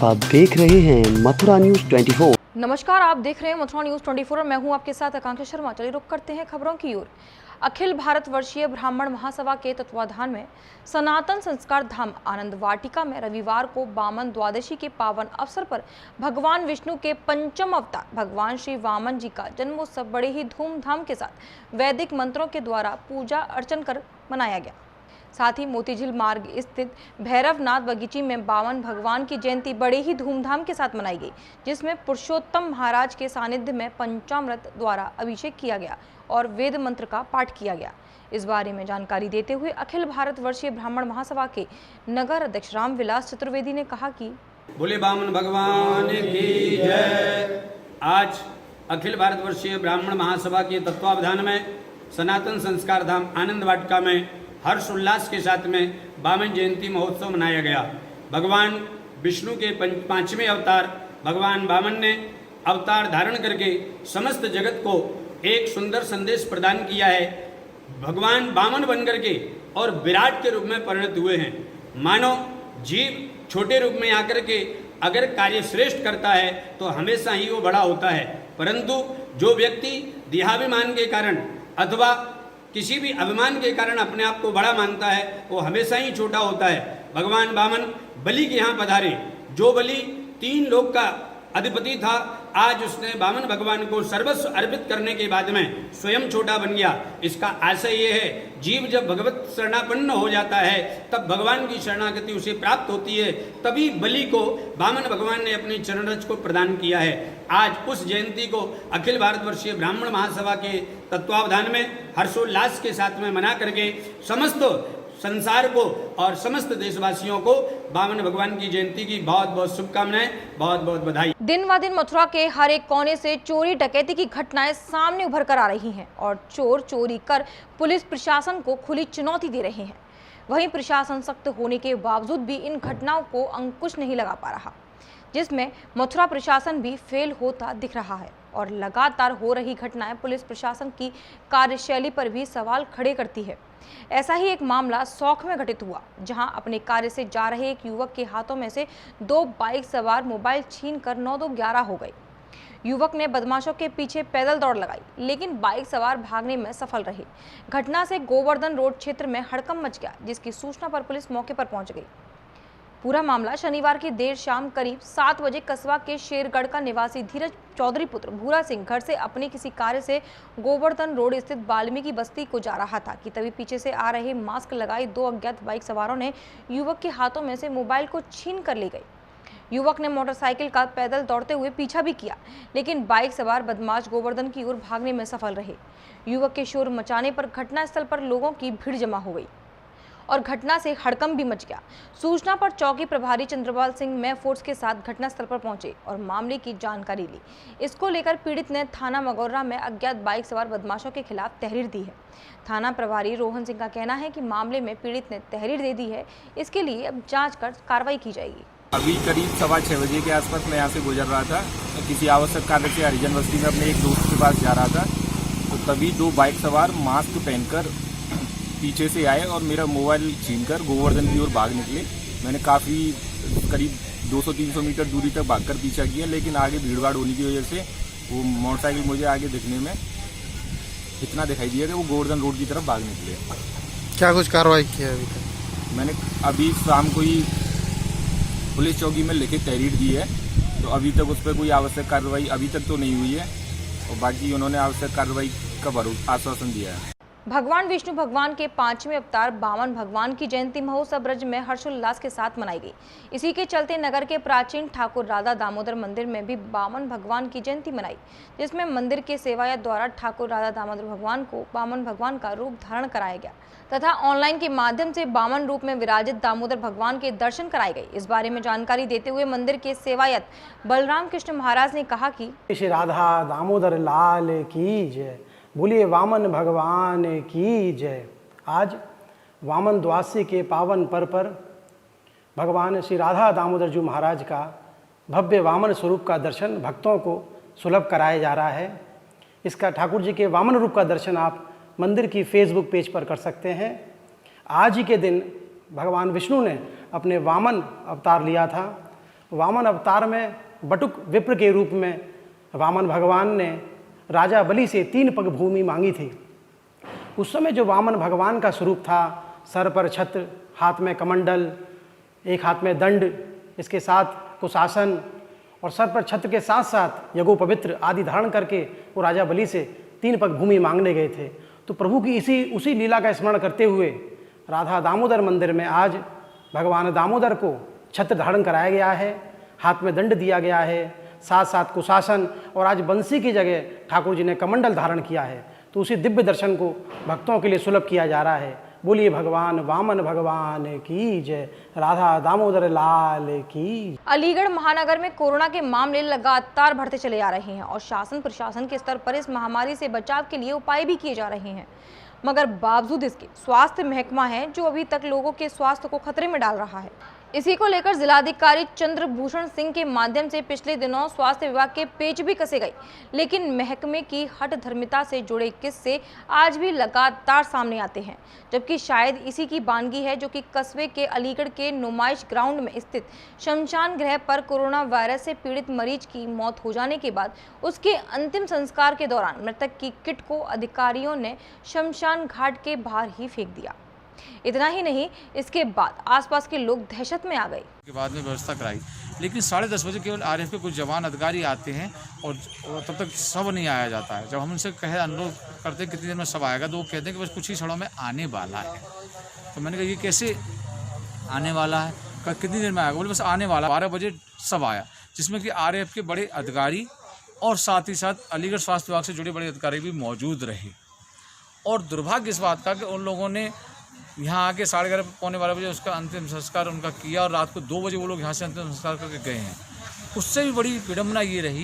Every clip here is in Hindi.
आप देख रहे हैं मथुरा न्यूज 24। नमस्कार, आप देख रहे हैं मथुरा न्यूज 24 और मैं हूं आपके साथ आकांक्षा शर्मा। चलिए रुक करते हैं खबरों की ओर। अखिल भारतवर्षीय ब्राह्मण महासभा के तत्वाधान में सनातन संस्कार धाम आनंद वाटिका में रविवार को वामन द्वादशी के पावन अवसर पर भगवान विष्णु के पंचम अवतार भगवान श्री वामन जी का जन्मोत्सव बड़े ही धूमधाम के साथ वैदिक मंत्रों के द्वारा पूजा अर्चन कर मनाया गया। साथ ही मोतीझील मार्ग स्थित भैरवनाथ बगीची में वामन भगवान की जयंती बड़े ही धूमधाम के साथ मनाई गई, जिसमें पुरुषोत्तम महाराज के सानिध्य में पंचामृत द्वारा अभिषेक किया गया और वेद मंत्र का पाठ किया गया। इस बारे में जानकारी देते हुए अखिल भारतवर्षीय ब्राह्मण महासभा के नगर अध्यक्ष रामविलास चतुर्वेदी ने कहा कि बोले वामन भगवान की जय। आज अखिल भारतवर्षीय ब्राह्मण महासभा के तत्वावधान में सनातन संस्कार धाम आनंद वाटिका में हर्ष उल्लास के साथ में वामन जयंती महोत्सव मनाया गया। भगवान विष्णु के पांचवें अवतार भगवान वामन ने अवतार धारण करके समस्त जगत को एक सुंदर संदेश प्रदान किया है। भगवान वामन बन करके और विराट के रूप में परिणत हुए हैं। मानो जीव छोटे रूप में आकर के अगर कार्य श्रेष्ठ करता है तो हमेशा ही वो बड़ा होता है, परंतु जो व्यक्ति देहाभिमान के कारण अथवा किसी भी अभिमान के कारण अपने आप को बड़ा मानता है वो हमेशा ही छोटा होता है। भगवान वामन बलि के यहाँ पधारे। जो बलि 3 लोक का अधिपति था, आज उसने वामन भगवान को सर्वस्व अर्पित करने के बाद में स्वयं छोटा बन गया। इसका आशय ये है, जीव जब भगवत शरणापन्न हो जाता है तब भगवान की शरणागति उसे प्राप्त होती है। तभी बलि को वामन भगवान ने अपनी चरण रज को प्रदान किया है। आज उस जयंती को अखिल भारतवर्षीय ब्राह्मण महासभा के तत्वावधान में हर्षोल्लास के साथ में मना करके समस्त संसार को और समस्त देशवासियों को वामन भगवान की जयंती की बहुत बहुत शुभकामनाएं, बहुत बहुत बधाई। दिन ब दिन मथुरा के हर एक कोने से चोरी डकैती की घटनाएं सामने उभर कर आ रही हैं और चोर चोरी कर पुलिस प्रशासन को खुली चुनौती दे रहे हैं। वहीं प्रशासन सख्त होने के बावजूद भी इन घटनाओं को अंकुश नहीं लगा पा रहा, जिसमें मथुरा प्रशासन भी फेल होता दिख रहा है और लगातार हो रही घटनाएं पुलिस प्रशासन की कार्यशैली पर भी सवाल खड़े करती है। ऐसा ही एक मामला सौख में घटित हुआ, जहां अपने कार्य से जा रहे एक युवक के हाथों में से 2 बाइक सवार मोबाइल छीनकर 9-2-11 हो गए। युवक ने बदमाशों के पीछे पैदल दौड़ लगाई, लेकिन बाइक सवार भागने में सफल रहे। घटना से गोवर्धन रोड क्षेत्र में हड़कंप मच गया, जिसकी सूचना पर पुलिस मौके पर पहुंच गई। पूरा मामला शनिवार की देर शाम करीब 7 बजे कस्बा के शेरगढ़ का निवासी धीरज चौधरी पुत्र भूरा सिंह घर से अपने किसी कार्य से गोवर्धन रोड स्थित वाल्मीकि बस्ती को जा रहा था कि तभी पीछे से आ रहे मास्क लगाए 2 अज्ञात बाइक सवारों ने युवक के हाथों में से मोबाइल को छीन कर ले गए। युवक ने मोटरसाइकिल का पैदल दौड़ते हुए पीछा भी किया, लेकिन बाइक सवार बदमाश गोवर्धन की ओर भागने में सफल रहे। युवक के शोर मचाने पर घटनास्थल पर लोगों की भीड़ जमा हो गई और घटना से हड़कंप भी मच गया। सूचना पर चौकी प्रभारी चंद्रपाल सिंह में फोर्स के साथ घटनास्थल पर पहुंचे और मामले की जानकारी ली। इसको लेकर पीड़ित ने थाना मगौरा में अज्ञात बाइक सवार बदमाशों के खिलाफ तहरीर दी है। थाना प्रभारी रोहन सिंह का कहना है कि मामले में पीड़ित ने तहरीर दे दी है, इसके लिए अब जाँच कर कार्रवाई की जाएगी। अभी करीब 6:15 बजे के आसपास मैं यहाँ से गुजर रहा था। किसी आवश्यक कार्य से हरिजन बस्ती में अपने एक दोस्त के पास जा रहा था, तो तभी 2 बाइक सवार मास्क पहनकर पीछे से आए और मेरा मोबाइल छीनकर गोवर्धन की ओर भाग निकले। मैंने काफ़ी करीब 200-300 मीटर दूरी तक भागकर पीछा किया, लेकिन आगे भीड़भाड़ होने की वजह से वो मोटरसाइकिल मुझे आगे दिखने में इतना दिखाई दिया कि वो गोवर्धन रोड की तरफ भाग निकले। क्या कुछ कार्रवाई की है अभी तक? मैंने अभी शाम को ही पुलिस चौकी में लिखित तहरीर दी है, तो अभी तक उस पर कोई आवश्यक कार्रवाई अभी तक तो नहीं हुई है और बाकी उन्होंने आवश्यक कार्रवाई का आश्वासन दिया है। भगवान विष्णु भगवान के 5वें अवतार वामन भगवान की जयंती महोत्सव ब्रज में हर्षोल्लास के साथ मनाई गई। इसी के चलते नगर के प्राचीन ठाकुर राधा दामोदर मंदिर में भी वामन भगवान की जयंती मनाई, जिसमें मंदिर के सेवायत द्वारा ठाकुर राधा दामोदर भगवान को वामन भगवान का रूप धारण कराया गया तथा ऑनलाइन के माध्यम से वामन रूप में विराजित दामोदर भगवान के दर्शन कराए गए। इस बारे में जानकारी देते हुए मंदिर के सेवायत बलराम कृष्ण महाराज ने कहा कि श्री राधा दामोदर लाल की जय, बोलिए वामन भगवान की जय। आज वामन द्वादशी के पावन पर्व पर भगवान श्री राधा दामोदर जी महाराज का भव्य वामन स्वरूप का दर्शन भक्तों को सुलभ कराया जा रहा है। इसका ठाकुर जी के वामन रूप का दर्शन आप मंदिर की फेसबुक पेज पर कर सकते हैं। आज ही के दिन भगवान विष्णु ने अपने वामन अवतार लिया था वामन अवतार में बटुक विप्र के रूप में वामन भगवान ने राजा बलि से 3 पग भूमि मांगी थी। उस समय जो वामन भगवान का स्वरूप था, सर पर छत्र, हाथ में कमंडल, एक हाथ में दंड, इसके साथ कुशासन और सर पर छत्र के साथ साथ यज्ञोपवित्र आदि धारण करके वो राजा बलि से 3 पग भूमि मांगने गए थे। तो प्रभु की उसी लीला का स्मरण करते हुए राधा दामोदर मंदिर में आज भगवान दामोदर को छत्र धारण कराया गया है, हाथ में दंड दिया गया है, साथ साथ कुशासन, और आज बंसी की जगह ठाकुर जी ने कमंडल धारण किया है। तो उसी दिव्य दर्शन को भक्तों के लिए सुलभ किया जा रहा है। बोलिए भगवान वामन भगवान की जय, राधा दामोदर लाल की। अलीगढ़ महानगर में कोरोना के मामले लगातार बढ़ते चले जा रहे हैं और शासन प्रशासन के स्तर पर इस महामारी से बचाव के लिए उपाय भी किए जा रहे हैं, मगर बावजूद इसके स्वास्थ्य महकमा है जो अभी तक लोगों के स्वास्थ्य को खतरे में डाल रहा है। इसी को लेकर जिलाधिकारी चंद्रभूषण सिंह के माध्यम से पिछले दिनों स्वास्थ्य विभाग के पेच भी कसे गए, लेकिन महकमे की हठ धर्मिता से जुड़े किस्से आज भी लगातार सामने आते हैं। जबकि शायद इसी की बानगी है जो कि कस्बे के अलीगढ़ के नुमाइश ग्राउंड में स्थित शमशान गृह पर कोरोना वायरस से पीड़ित मरीज की मौत हो जाने के बाद उसके अंतिम संस्कार के दौरान मृतक की किट को अधिकारियों ने शमशान घाट के बाहर ही फेंक दिया। इतना ही नहीं, इसके बाद आसपास के लोग दहशत में आ गए। के बाद में व्यवस्था कराई, लेकिन 10:30 बजे केवल आरएफ के कुछ जवान अधिकारी आते हैं और तब तक सब नहीं आया जाता है। जब हम उनसे अनुरोध करते हैं कितनी देर में सब आएगा, तो वो कहते हैं कि बस कुछ ही क्षणों में आने वाला है। तो मैंने कहा ये कैसे आने वाला है, कितनी देर में आएगा? बोले बस आने वाला। 12 बजे सब आया, जिसमें कि आरएफ के बड़े अधिकारी और साथ ही साथ अलीगढ़ स्वास्थ्य विभाग से जुड़े बड़े अधिकारी भी मौजूद रहे। और दुर्भाग्य इस बात का कि उन लोगों ने यहाँ आके 11:30 पौने 12 बजे उसका अंतिम संस्कार उनका किया और रात को 2 बजे वो लोग यहाँ से अंतिम संस्कार करके गए हैं। उससे भी बड़ी विडम्बना ये रही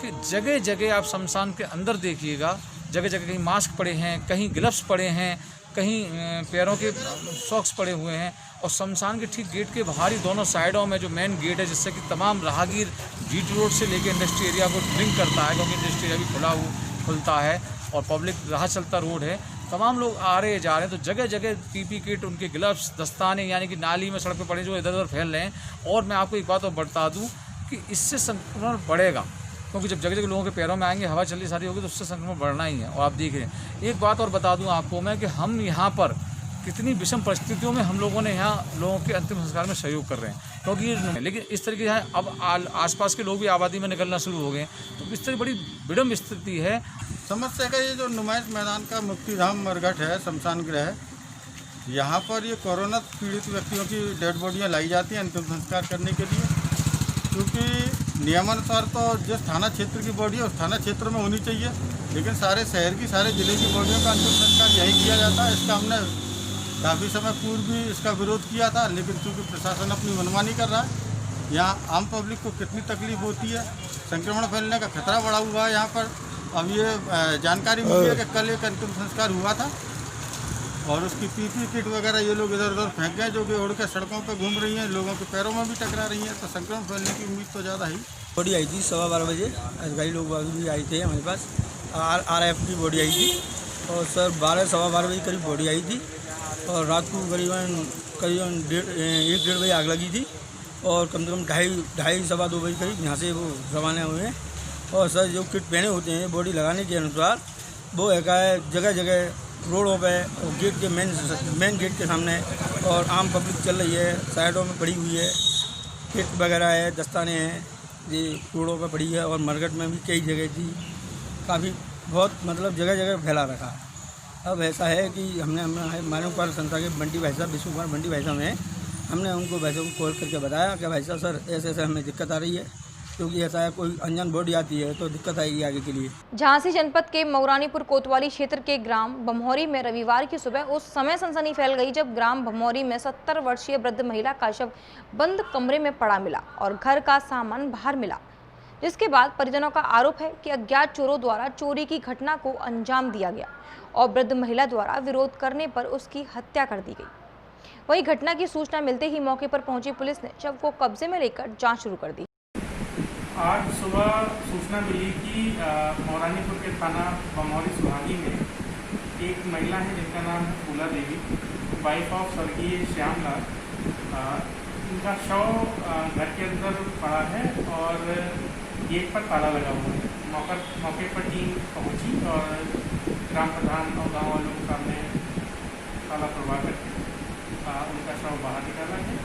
कि जगह जगह आप शमशान के अंदर देखिएगा, जगह जगह कहीं मास्क पड़े हैं, कहीं ग्लव्स पड़े हैं, कहीं पैरों के सॉक्स पड़े हुए हैं। और शमशान के ठीक गेट के बाहर ही दोनों साइडों में जो मेन गेट है, जिससे कि तमाम राहगीर जीटी रोड से लेकर इंडस्ट्री एरिया को लिंक करता है, क्योंकि इंडस्ट्री एरिया भी खुलता है और पब्लिक राह चलता रोड है, तमाम लोग आ रहे जा रहे हैं। तो जगह जगह पीपी किट, उनके ग्लव्स, दस्ताने यानी कि नाली में सड़क पे पड़े जो इधर उधर फैल रहे हैं। और मैं आपको एक बात और बता दूं कि इससे संक्रमण बढ़ेगा, क्योंकि जब जगह जगह लोगों के पैरों में आएंगे, हवा चलनी सारी होगी, तो उससे संक्रमण बढ़ना ही है। और आप देख रहे हैं, एक बात और बता दूं आपको मैं कि हम यहाँ पर कितनी विषम परिस्थितियों में हम लोगों ने यहाँ लोगों के अंतिम संस्कार में सहयोग कर रहे हैं, क्योंकि लेकिन इस तरीके से अब आसपास के लोग भी आबादी में निकलना शुरू हो गए हैं। तो इस तरह बड़ी विडम्ब स्थिति है। समस्या का ये जो नुमाइश मैदान का मुक्तिधाम मरघट है, शमशान गृह, यहाँ पर ये कोरोना पीड़ित व्यक्तियों की डेड बॉडियाँ लाई जाती हैं अंतिम संस्कार करने के लिए, क्योंकि नियमानुसार तो जिस थाना क्षेत्र की बॉडी है उस थाना क्षेत्र में होनी चाहिए, लेकिन सारे शहर की, सारे जिले की बॉडियों का अंतिम संस्कार यहीं किया जाता है। इसका हमने काफ़ी समय पूर्व भी इसका विरोध किया था, लेकिन चूँकि प्रशासन अपनी मनमानी कर रहा है, यहाँ आम पब्लिक को कितनी तकलीफ होती है, संक्रमण फैलने का खतरा बढ़ा हुआ है यहाँ पर। अब ये जानकारी मिली है कि कल एक अंतिम संस्कार हुआ था और उसकी पीपी किट वगैरह ये लोग इधर उधर फेंक गए, जो कि उड़ के सड़कों पर घूम रही हैं, लोगों के पैरों में भी टकरा रही हैं। तो संक्रमण फैलने की उम्मीद तो ज़्यादा ही। बॉडी आई थी 12:15 बजे, अधिकारी लोग भी आए थे हमारे पास, आरएफ की बॉडी आई थी और सर 12-12:15 बजे करीब बॉडी आई थी और रात को करीबन 1-1:30 बजे आग लगी थी और कम से कम 2:30-2 बजे करीब यहाँ से वो रवाना हुए हैं। और सर जो किट पहने होते हैं बॉडी लगाने के अनुसार, वो है जगह जगह रोडों पे और गेट के मेन गेट के सामने और आम पब्लिक चल रही है, साइडों में पड़ी हुई है, किट वगैरह है, दस्ताने हैं, ये रोडों पे पड़ी है। और मरघट में भी कई जगह थी, काफ़ी बहुत मतलब जगह जगह फैला रखा है। अब ऐसा है कि हमने हमारे ऊपर संस्था के बंटी भाई साहब, विष्णु कुमार बंटी भाई साहब हैं, हमने उनको भाई साहब को कॉल करके बताया कि भाई साहब सर ऐसे ऐसे हमें दिक्कत आ रही है, क्योंकि ऐसा है कोई अनजान बॉडी आती है तो दिक्कत आएगी आगे के लिए। झांसी जनपद के मऊरानीपुर कोतवाली क्षेत्र के ग्राम भमौरी में रविवार की सुबह उस समय सनसनी फैल गई जब ग्राम भमौरी में 70 वर्षीय वृद्ध महिला का शव बंद कमरे में पड़ा मिला और घर का सामान बाहर मिला, जिसके बाद परिजनों का आरोप है कि अज्ञात चोरों द्वारा चोरी की घटना को अंजाम दिया गया और वृद्ध महिला द्वारा विरोध करने पर उसकी हत्या कर दी गई। वहीं घटना की सूचना मिलते ही मौके पर पहुंची पुलिस ने शव को कब्जे में लेकर जांच शुरू कर दी। आज सुबह सूचना मिली कि मौरानीपुर के थाना भमौरी सुहागी में एक महिला है जिनका नाम है फूला देवी, वाइफ ऑफ स्वर्गीय श्यामलाल, उनका शव घर के अंदर पड़ा है और गेट पर ताला लगा हुआ है। मौके पर टीम पहुंची और ग्राम प्रधान और गाँव वालों के सामने ताला तोड़वा करके उनका शव बाहर निकाला है।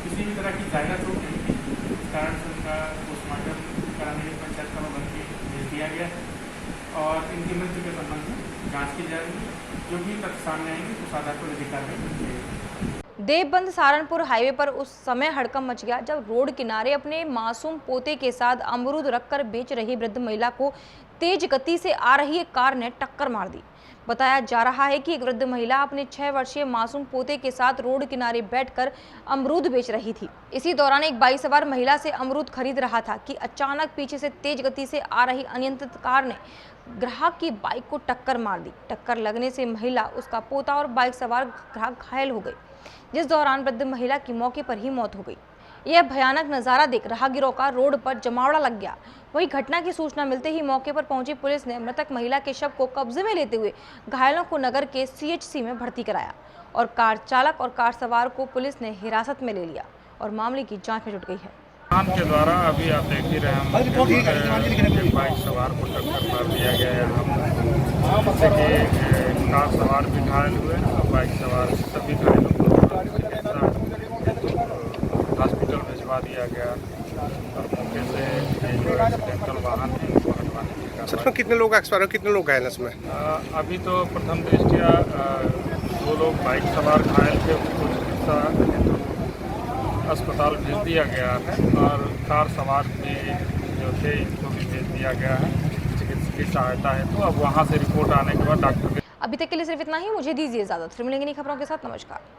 किसी भी तरह की ज़्यादा चोट नहीं थी, इस कारण से उनका पोस्टमार्टम कराने के पंचायत का बन के भेज दिया गया है और इनकी मृत्यु के संबंध में जाँच की जा रही है। जो भी तथ्य सामने आएंगे उस आधार पर अधिकार है। देवबंद सहारनपुर हाईवे पर उस समय हड़कंप मच गया जब रोड किनारे अपने मासूम पोते के साथ अमरूद रखकर बेच रही वृद्ध महिला को तेज गति से आ रही एक कार ने टक्कर मार दी। बताया जा रहा है कि एक वृद्ध महिला अपने 6 वर्षीय मासूम पोते के साथ रोड किनारे बैठकर अमरूद बेच रही थी। इसी दौरान एक बाइक सवार महिला से अमरूद खरीद रहा था कि अचानक पीछे से तेज गति से आ रही अनियंत्रित कार ने ग्राहक की बाइक को टक्कर मार दी। टक्कर लगने से महिला, उसका पोता और बाइक सवार ग्राहक घायल हो गए, जिस दौरान वृद्ध महिला की मौके पर ही मौत हो गई। यह भयानक नजारा देख राहगीरों का रोड पर जमावड़ा लग गया। वहीं घटना की सूचना मिलते ही मौके पर पहुंची पुलिस ने मृतक महिला के शव को कब्जे में लेते हुए घायलों को नगर के CHC में भर्ती कराया और कार चालक और कार सवार को पुलिस ने हिरासत में ले लिया और मामले की जांच में जुट गई है। के द्वारा अभी आप देख ही रहे हैं, बाइक सवार को टक्कर मार दिया गया है। हम जैसे कि कार सवार भी घायल हुए और बाइक सवार सभी घायलों को हॉस्पिटल भिजवा दिया गया और मौके से जो एक्सीडेंटल वाहन है उसको हटवाने की कार्रवाई। कितने लोग एक्सपायर, कितने लोग घायल इसमें? अभी तो प्रथम दृष्टया 2 लोग बाइक सवार घायल थे, उनको चिकित्सा हेतु अस्पताल भेज दिया गया है और कार सवार भी जो थे इनको भी भेज दिया गया है चिकित्सकीय सहायता हेतु। तो अब वहाँ से रिपोर्ट आने के बाद डॉक्टर। अभी तक के लिए सिर्फ इतना ही। मुझे दीजिए इजाजत, फिर मिलेंगे नई खबरों के साथ। नमस्कार।